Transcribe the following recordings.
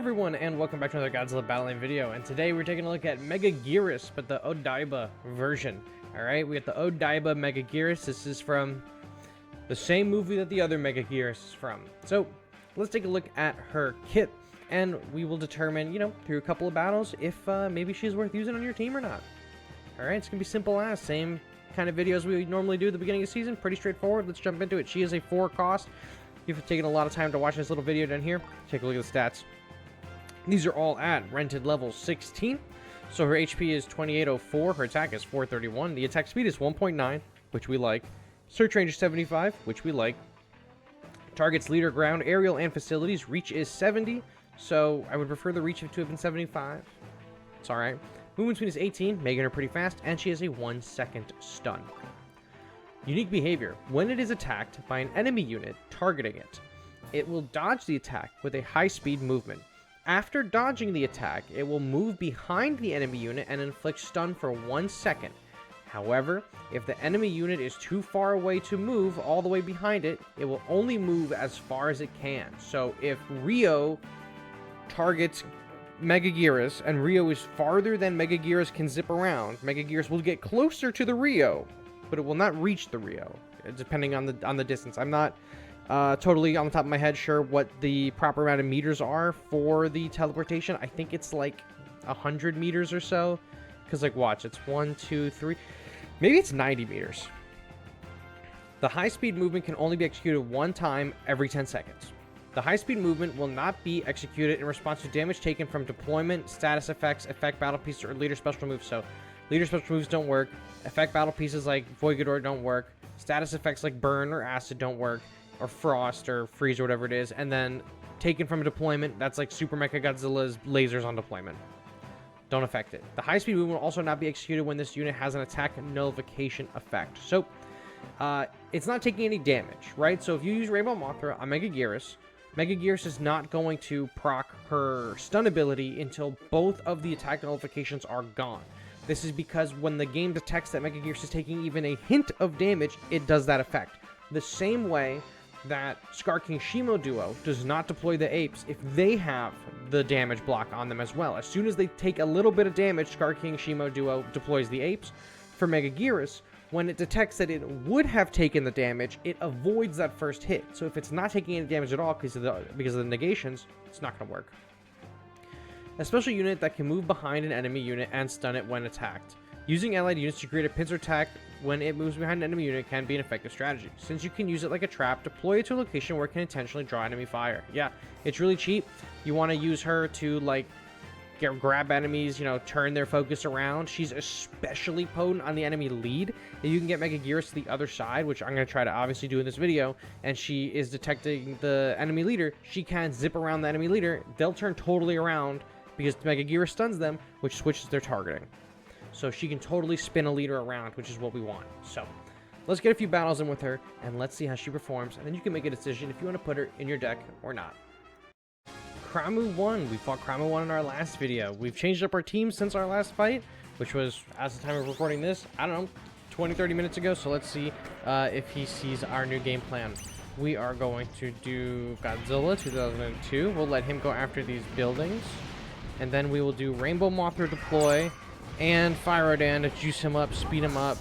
everyone, and welcome back to another Godzilla Battle Line video. And today we're taking a look at Megaguirus, but the Odaiba version. Alright, we got the Odaiba Megaguirus. This is from the same movie that the other Megaguirus is from. So, let's take a look at her kit, and we will determine, through a couple of battles, if maybe she's worth using on your team or not. Alright, it's going to be simple as. Same kind of videos we normally do at the beginning of the season. Pretty straightforward. Let's jump into it. She is a 4 cost. You've taken a lot of time to watch this little video down here. Take a look at the stats. These are all at rented level 16. So her HP is 2804. Her attack is 431. The attack speed is 1.9, which we like. Search range is 75, which we like. Target's leader, ground, aerial, and facilities. Reach is 70. So I would prefer the reach to have been 75. It's alright. Movement speed is 18, making her pretty fast. And she has a 1-second stun. Unique behavior. When it is attacked by an enemy unit targeting it, it will dodge the attack with a high-speed movement. After dodging the attack, it will move behind the enemy unit and inflict stun for 1 second. However, if the enemy unit is too far away to move all the way behind it, it will only move as far as it can. So if Rio targets Megaguirus and Rio is farther than Megaguirus can zip around, Megaguirus will get closer to the Rio, but it will not reach the Rio, depending on the distance. I'm not totally on the top of my head sure what the proper amount of meters are for the teleportation. I think it's like 100 meters or so, because like watch, it's 1, 2, 3, maybe it's 90 meters. The high-speed movement can only be executed one time every 10 seconds. The high-speed movement will not be executed in response to damage taken from deployment, status effects, effect battle pieces, or leader special moves. So leader special moves don't work. Effect battle pieces like Voigador don't work. Status effects like Burn or Acid don't work. Or Frost or Freeze or whatever it is. And then taken from a deployment, that's like Super Mechagodzilla's lasers on deployment. Don't affect it. The high-speed movement will also not be executed when this unit has an attack nullification effect. So, it's not taking any damage, right? So if you use Rainbow Mothra on Megaguirus, Megaguirus is not going to proc her stun ability until both of the attack nullifications are gone. This is because when the game detects that Megaguirus is taking even a hint of damage, it does that effect. The same way that Scar King Shimo Duo does not deploy the apes if they have the damage block on them as well. As soon as they take a little bit of damage, Scar King Shimo Duo deploys the apes. For Megaguirus, when it detects that it would have taken the damage, it avoids that first hit. So if it's not taking any damage at all because of the negations, it's not going to work. A special unit that can move behind an enemy unit and stun it when attacked. Using allied units to create a pincer attack when it moves behind an enemy unit can be an effective strategy. Since you can use it like a trap, deploy it to a location where it can intentionally draw enemy fire. Yeah, it's really cheap. You want to use her to like grab enemies, turn their focus around. She's especially potent on the enemy lead. You can get Megaguirus to the other side, which I'm going to try to obviously do in this video, and she is detecting the enemy leader. She can zip around the enemy leader. They'll turn totally around because Megaguirus stuns them, which switches their targeting. So she can totally spin a leader around, which is what we want. So let's get a few battles in with her, and let's see how she performs, and then you can make a decision if you want to put her in your deck or not. Kramu won. We fought Kramu 1 in our last video. We've changed up our team since our last fight, which was, as the time of recording this, I don't know, 20-30 minutes ago. So let's see if he sees our new game plan. We are going to do Godzilla 2002. We'll let him go after these buildings, and then we will do Rainbow Mothra deploy and Fire Rodan to juice him up, speed him up.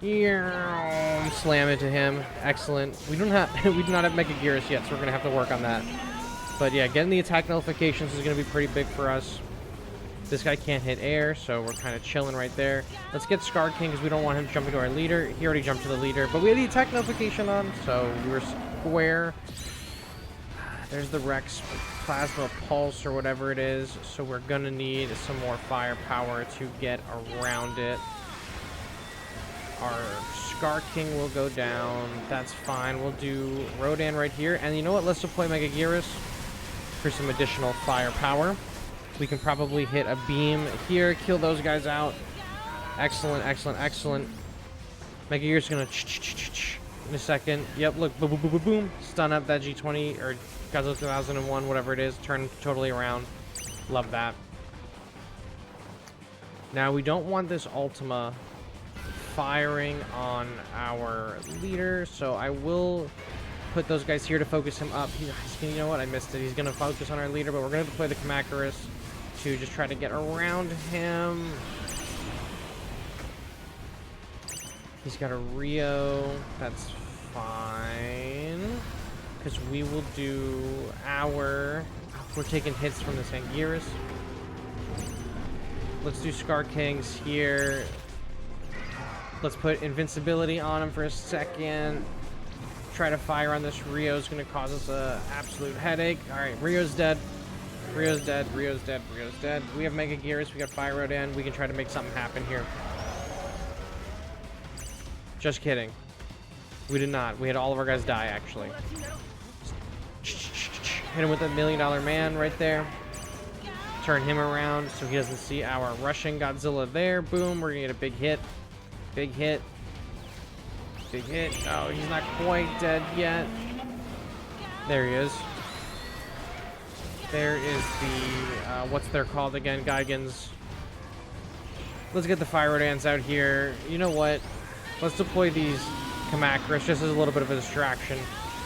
Slam into him. Excellent. We do not have Megaguirus yet, so we're gonna have to work on that. But yeah, getting the attack nullifications is gonna be pretty big for us. This guy can't hit air, so we're kind of chilling right there. Let's get Scar King because we don't want him to jump into our leader. He already jumped to the leader, but we had the attack nullification on, so we were square. There's the Rex Plasma Pulse or whatever it is, so we're gonna need some more firepower to get around it. Our Scar King will go down. That's fine. We'll do Rodan right here, and you know what? Let's deploy Megaguirus for some additional firepower. We can probably hit a beam here, kill those guys out. Excellent, excellent, excellent. Megaguirus is gonna in a second. Yep, look, boom, boom, boom, boom, boom. Stun up that G20 or Godzilla 2001, whatever it is. Turn totally around. Love that. Now, we don't want this Ultima firing on our leader, so I will put those guys here to focus him up. He's gonna, you know what? I missed it. He's gonna focus on our leader, but we're gonna deploy the Megaguirus to just try to get around him. He's got a Rio. That's fine. Because we will do our... We're taking hits from the Megaguirus. Let's do Scar Kings here. Let's put invincibility on him for a second. Try to fire on this Rio is going to cause us an absolute headache. Alright, Rio's dead. Rio's dead. Rio's dead. Rio's dead. We have Megaguirus. We got Fire Rodan. We can try to make something happen here. Just kidding. We did not. We had all of our guys die, actually. Hit him with a $1 million man right there. Turn him around so he doesn't see our rushing Godzilla there. Boom. We're going to get a big hit. Big hit. Big hit. Oh, he's not quite dead yet. There he is. There is the, what's they're called again? Geigens. Let's get the Fire Rodans out here. You know what? Let's deploy these Megaguirus just as a little bit of a distraction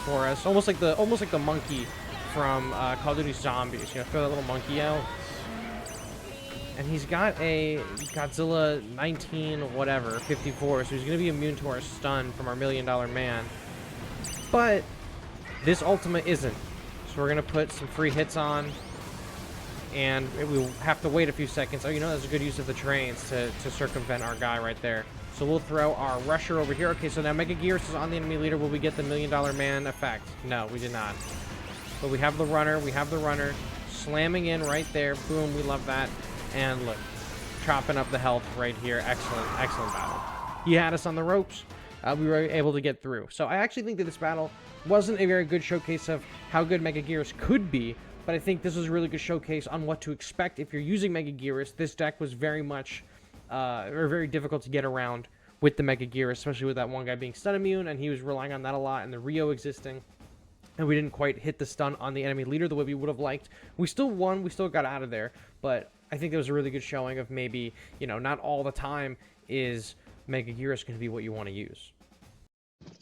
for us. Almost like the monkey from Call of Duty Zombies. You know, throw that little monkey out. And he's got a Godzilla 19 whatever 54, so he's gonna be immune to our stun from our $1 million man. But this ultimate isn't. So we're gonna put some free hits on, and we'll have to wait a few seconds. Oh, you know, that's a good use of the trains to circumvent our guy right there. So we'll throw our rusher over here. Okay, so now Megaguirus is on the enemy leader. Will we get the $1 million man effect? No, we did not. But we have the runner. We have the runner slamming in right there. Boom, we love that. And look, chopping up the health right here. Excellent, excellent battle. He had us on the ropes. We were able to get through. So I actually think that this battle wasn't a very good showcase of how good Megaguirus could be, but I think this was a really good showcase on what to expect if you're using Megaguirus. This deck was very much, or very difficult to get around with the Megaguirus, especially with that one guy being stun immune, and he was relying on that a lot, and the Rio existing. And we didn't quite hit the stun on the enemy leader the way we would have liked. We still won, we still got out of there, but I think it was a really good showing of maybe, you know, not all the time is Megaguirus going to be what you want to use.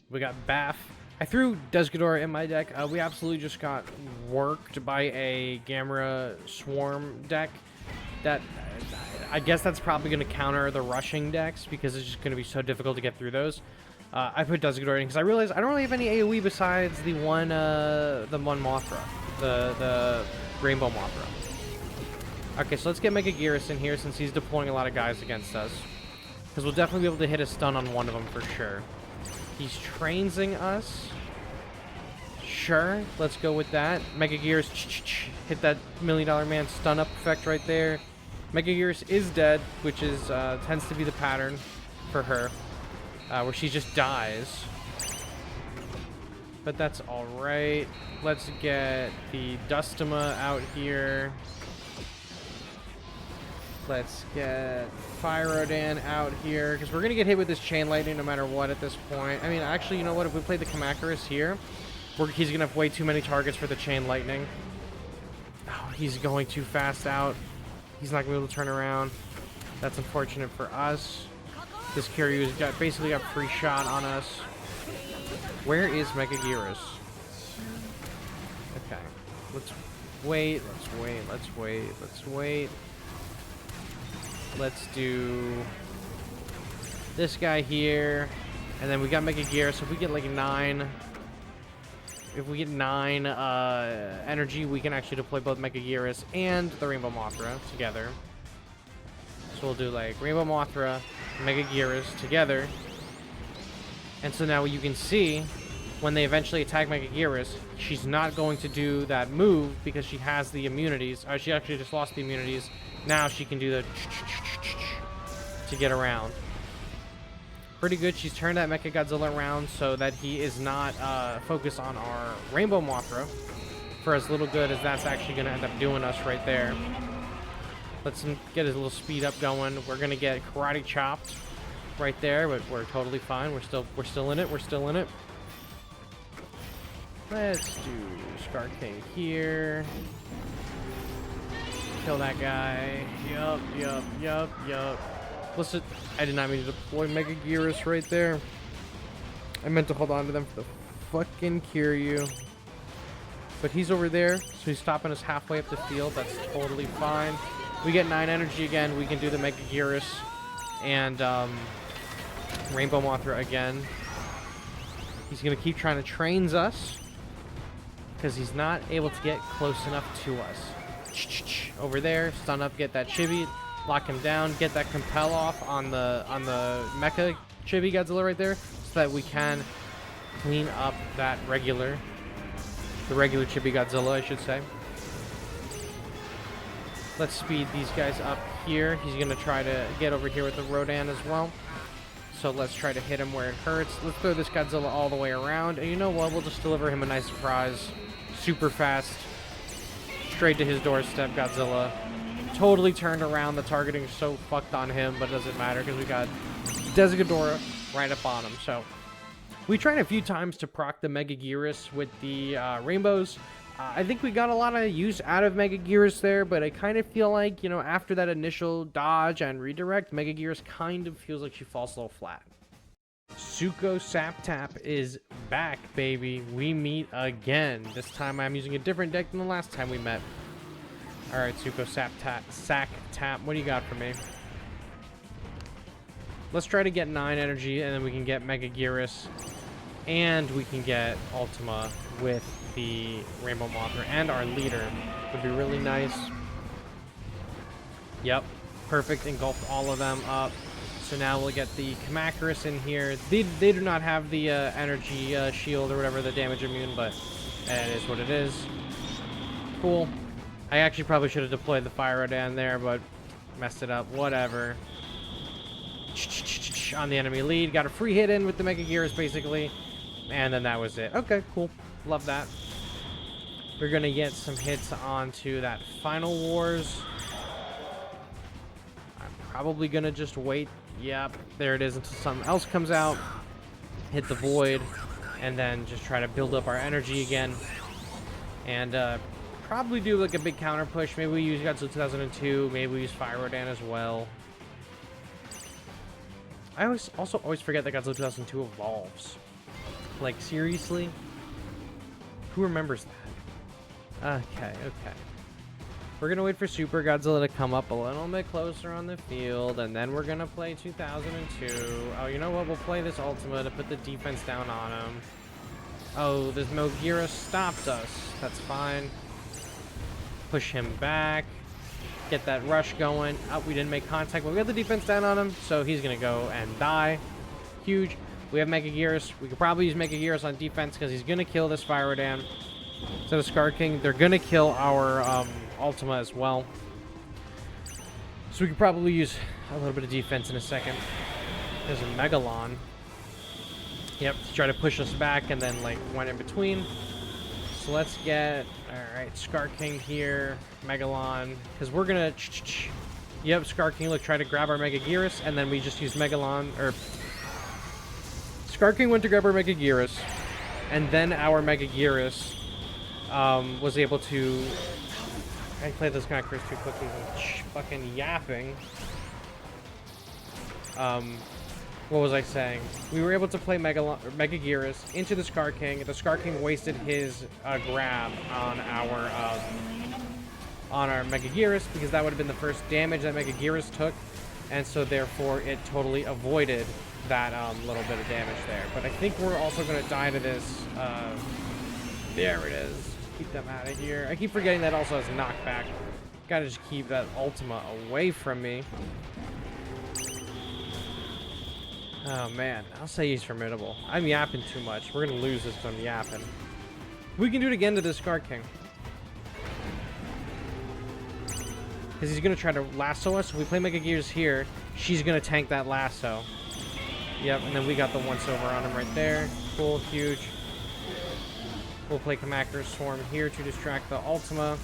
We got Baff. I threw Desgador in my deck. We absolutely just got worked by a Gamera Swarm deck. That, I guess that's probably going to counter the rushing decks because it's just going to be so difficult to get through those. I put Desgador in because I realized I don't really have any AoE besides the one Mothra, the Rainbow Mothra. Okay, so let's get Megaguirus in here since he's deploying a lot of guys against us. Because we'll definitely be able to hit a stun on one of them for sure. He's trainsing us. Sure, let's go with that. Megaguirus hit that $1 million man stun up effect right there. Megaguirus is dead, which is tends to be the pattern for her. Where she just dies. But that's alright. Let's get the Dustema out here. Let's get Fire Rodan out here, because we're going to get hit with this Chain Lightning no matter what at this point. I mean, actually, you know what? If we play the Megaguirus here, he's going to have way too many targets for the Chain Lightning. Oh, he's going too fast out. He's not going to be able to turn around. That's unfortunate for us. This Kiryu's basically got free shot on us. Where is Megaguirus? Okay. Let's wait. Let's wait. Let's wait. Let's wait. Let's do this guy here. And then we got Megaguirus. So if we get like 9... If we get 9 energy, we can actually deploy both Megaguirus and the Rainbow Mothra together. So we'll do like Rainbow Mothra, Megaguirus together. And so now you can see when they eventually attack Megaguirus, she's not going to do that move because she has the immunities. She actually just lost the immunities. Now she can do the to get around. Pretty good. She's turned that Mechagodzilla around so that he is not focused on our Rainbow Mothra for as little good as that's actually going to end up doing us right there. Let's get his little speed up going. We're going to get karate chopped right there, but we're totally fine. We're still in it. We're still in it. Let's do Scar King here. Kill that guy. Yup. Listen, I did not mean to deploy Megaguirus right there. I meant to hold on to them for the fucking Kiryu. But he's over there, so he's stopping us halfway up the field. That's totally fine. We get 9 energy again. We can do the Megaguirus and Rainbow Mothra again. He's going to keep trying to train us because he's not able to get close enough to us. Over there, stun up, get that chibi, lock him down, get that compel off on the Mecha Chibi Godzilla right there, so that we can clean up that the regular Chibi Godzilla, I should say. Let's speed these guys up here. He's gonna try to get over here with the Rodan as well. So let's try to hit him where it hurts. Let's throw this Godzilla all the way around, and you know what? We'll just deliver him a nice surprise. Super fast. Straight to his doorstep, Godzilla. Totally turned around. The targeting is so fucked on him, but it doesn't matter because we got Desigadora right up on him. So we tried a few times to proc the Megaguirus with the rainbows. I think we got a lot of use out of Megaguirus there, but I kind of feel like, you know, after that initial dodge and redirect, Megaguirus kind of feels like she falls a little flat. Suko Sap Tap is back, baby. We meet again. This time I'm using a different deck than the last time we met. Alright, Suko Sap Tap. What do you got for me? Let's try to get 9 energy, and then we can get Megaguirus, and we can get Ultima with the Rainbow Mothra, and our leader would be really nice. Yep, perfect. Engulfed all of them up. So now we'll get the Kamakris in here. They do not have the energy shield or whatever, the damage immune, but it is what it is. Cool. I actually probably should have deployed the Fire Rodan there, but messed it up. Whatever. On the enemy lead. Got a free hit in with the Megaguirus, basically. And then that was it. Okay, cool. Love that. We're going to get some hits onto that Final Wars. I'm probably going to just wait. Yep, there it is until something else comes out. Hit the Void. And then just try to build up our energy again. And probably do like a big counter push. Maybe we use Godzilla 2002. Maybe we use Fire Rodan as well. I also always forget that Godzilla 2002 evolves. Like, seriously? Who remembers that? Okay. We're gonna wait for Super Godzilla to come up a little bit closer on the field, and then we're gonna play 2002. Oh, you know what? We'll play this Ultima to put the defense down on him. Oh, this Megaguirus stopped us. That's fine. Push him back. Get that rush going. Oh, we didn't make contact, but we got the defense down on him, so he's gonna go and die. Huge. We have Megaguirus. We could probably use Megaguirus on defense because he's gonna kill this Fire Rodan. So the Scar King, they're gonna kill our Ultima as well. So we could probably use a little bit of defense in a second. There's a Megalon. Yep, to try to push us back, and then like went in between. So let's get, alright, Scar King here, Megalon, because we're gonna, yep, Scar King, look, try to grab our Megaguirus, and then we just use Megalon, or, Scar King went to grab our Megaguirus, and then our Megaguirus, was able to, I played this Kamakris too quickly, fucking yapping. What was I saying? We were able to play Megaguirus into the Scar King. The Scar King wasted his grab on our Megaguirus because that would have been the first damage that Megaguirus took, and so therefore it totally avoided that little bit of damage there. But I think we're also going to die to this. There it is. Keep them out of here. I keep forgetting that also has knockback. Gotta just keep that Ultima away from me. Oh man, I'll say he's formidable. I'm yapping too much. We're gonna lose this because I'm yapping. We can do it again to this Scar King. Because he's gonna try to lasso us. If we play Megaguirus here, she's gonna tank that lasso. Yep, and then we got the once over on him right there. Cool, huge. We'll play Kamakris Swarm here to distract the Ultima.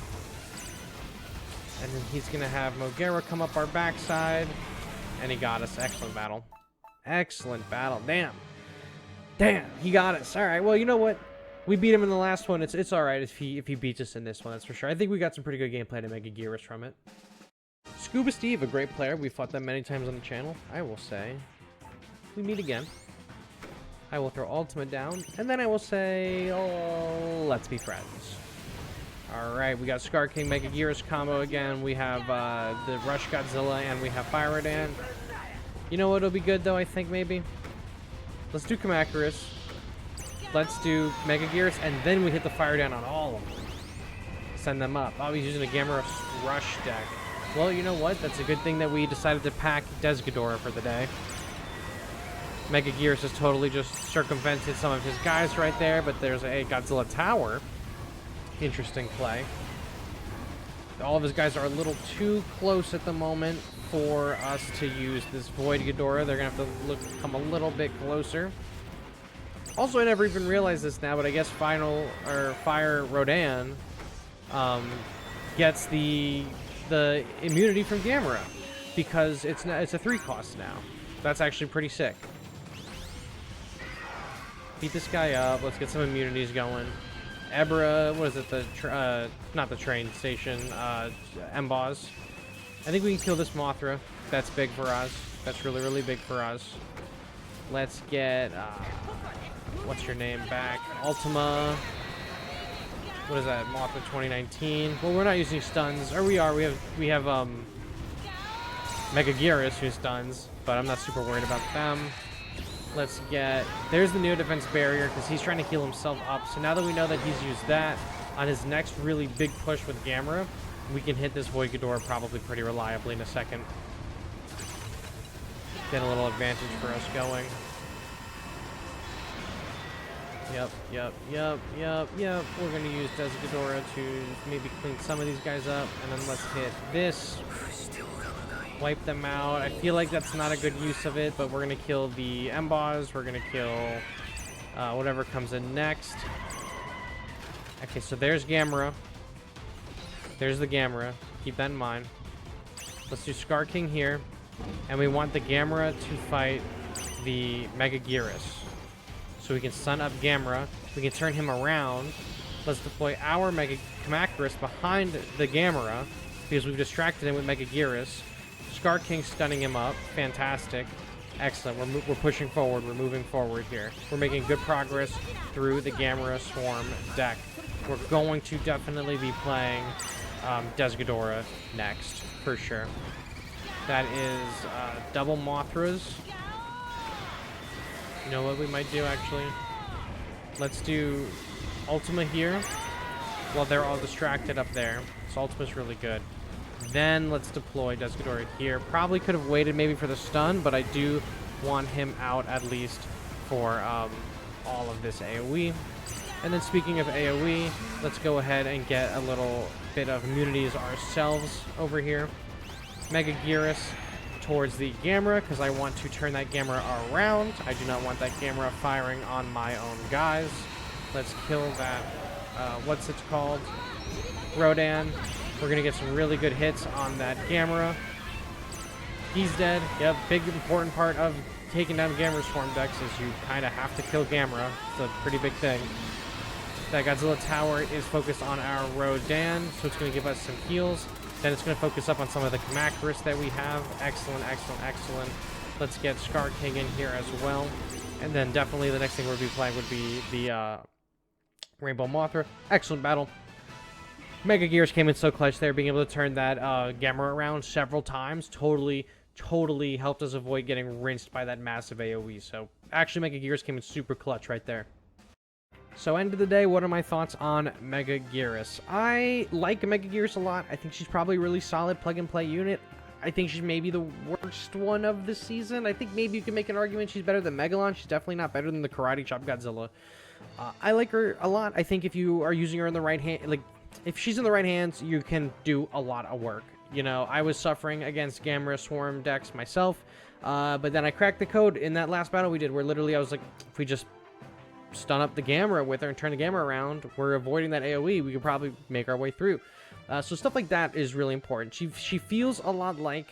And then he's gonna have Mogera come up our backside. And he got us. Excellent battle. Excellent battle. Damn, he got us. All right, well, you know what? We beat him in the last one. It's all right if he beats us in this one, that's for sure. I think we got some pretty good gameplay to Megaguirus from it. Scuba Steve, a great player. We fought them many times on the channel. I will say. We meet again. I will throw ultimate down, and then I will say, oh, let's be friends. Alright, we got Scar King Megaguirus combo again. We have the Rush Godzilla, and we have Fire Rodan. You know what'll be good, though, I think, maybe? Let's do Kaiju. Let's do Megaguirus, and then we hit the Fire Rodan on all of them. Send them up. Oh, he's using a Gamera Rush deck. Well, you know what? That's a good thing that we decided to pack Desghidorah for the day. Megaguirus has totally just circumvented some of his guys right there, but there's a Godzilla Tower. Interesting play. All of his guys are a little too close at the moment for us to use this Void Ghidorah. They're going to have to come a little bit closer. Also, I never even realized this now, but I guess Fire Rodan gets the immunity from Gamera, because it's a 3-cost now. That's actually pretty sick. Beat this guy up. Let's get some immunities going. Ebra, what is it? Not the train station. Emboss. I think we can kill this Mothra. That's big for us. That's really, really big for us. Let's get what's your name back? Ultima. What is that? Mothra 2019. Well, we're not using stuns, or we are. We have Megaguirus who stuns, but I'm not super worried about them. Let's get... There's the Neo Defense Barrier, because he's trying to heal himself up. So now that we know that he's used that, on his next really big push with Gamera, we can hit this Void Ghidorah probably pretty reliably in a second. Get a little advantage for us going. Yep. We're going to use Desghidorah to maybe clean some of these guys up, and then let's hit this. Wipe them out. I feel like that's not a good use of it, but we're going to kill the Emboss. We're going to kill whatever comes in next. Okay, so there's Gamera. There's the Gamera. Keep that in mind. Let's do Scar King here. And we want the Gamera to fight the Megaguirus. So we can stun up Gamera. We can turn him around. Let's deploy our Megaguirus behind the Gamera, because we've distracted him with Megaguirus. Scar King stunning him up. Fantastic. Excellent. We're pushing forward. We're moving forward here. We're making good progress through the Gamera Swarm deck. We're going to definitely be playing Desghidorah next, for sure. That is double Mothras. You know what we might do, actually? Let's do Ultima here while they're all distracted up there. So Ultima's really good. Then let's deploy Desghidorah here. Probably could have waited maybe for the stun, but I do want him out at least for all of this AoE. And then speaking of AoE, let's go ahead and get a little bit of immunities ourselves over here. Megaguirus towards the Gamera, because I want to turn that Gamera around. I do not want that Gamera firing on my own guys. Let's kill that, what's it called? Rodan. We're going to get some really good hits on that Gamera. He's dead. Yep, big important part of taking down Gamera Swarm decks is you kind of have to kill Gamera. It's a pretty big thing. That Godzilla Tower is focused on our Rodan, so it's going to give us some heals. Then it's going to focus up on some of the Kamakris that we have. Excellent. Let's get Scar King in here as well. And then definitely the next thing we'll be playing would be the Rainbow Mothra. Excellent battle. Megaguirus came in so clutch there, being able to turn that Gamera around several times. Totally helped us avoid getting rinsed by that massive AoE. So actually Megaguirus came in super clutch right there. So end of the day, what are my thoughts on Megaguirus? I like Megaguirus a lot. I think she's probably a really solid plug-and-play unit. I think she's maybe the worst one of the season. I think maybe you can make an argument she's better than Megalon. She's definitely not better than the Karate Chop Godzilla. I like her a lot. I think if you are using her in the right hand, like, if she's in the right hands, you can do a lot of work. You know, I was suffering against Gamera Swarm decks myself, but then I cracked the code in that last battle we did, where literally I was like, if we just stun up the Gamera with her and turn the Gamera around, we're avoiding that AoE, we could probably make our way through. So stuff like that is really important. She feels a lot like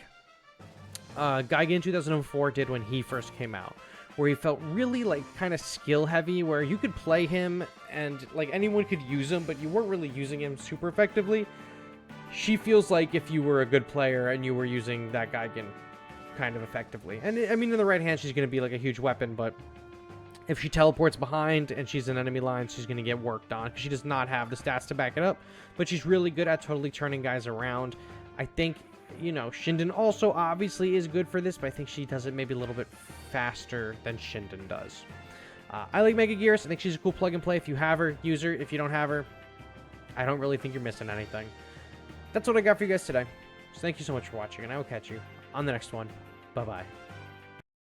Gigan 2004 did when he first came out, where he felt really like kind of skill heavy, where you could play him and like anyone could use him, but you weren't really using him super effectively. She feels like if you were a good player and you were using that Gigan kind of effectively. And I mean, in the right hand, she's going to be like a huge weapon, but If she teleports behind and she's in enemy lines, she's going to get worked on because she does not have the stats to back it up. But she's really good at totally turning guys around. I think, you know, Shinden also obviously is good for this, but I think she does it maybe a little bit faster than Shinden does. I like Megaguirus. I think she's a cool plug and play. If you have her, use her. If you don't have her, I don't really think you're missing anything. That's what I got for you guys today. So thank you so much for watching, and I will catch you on the next one. Bye-bye.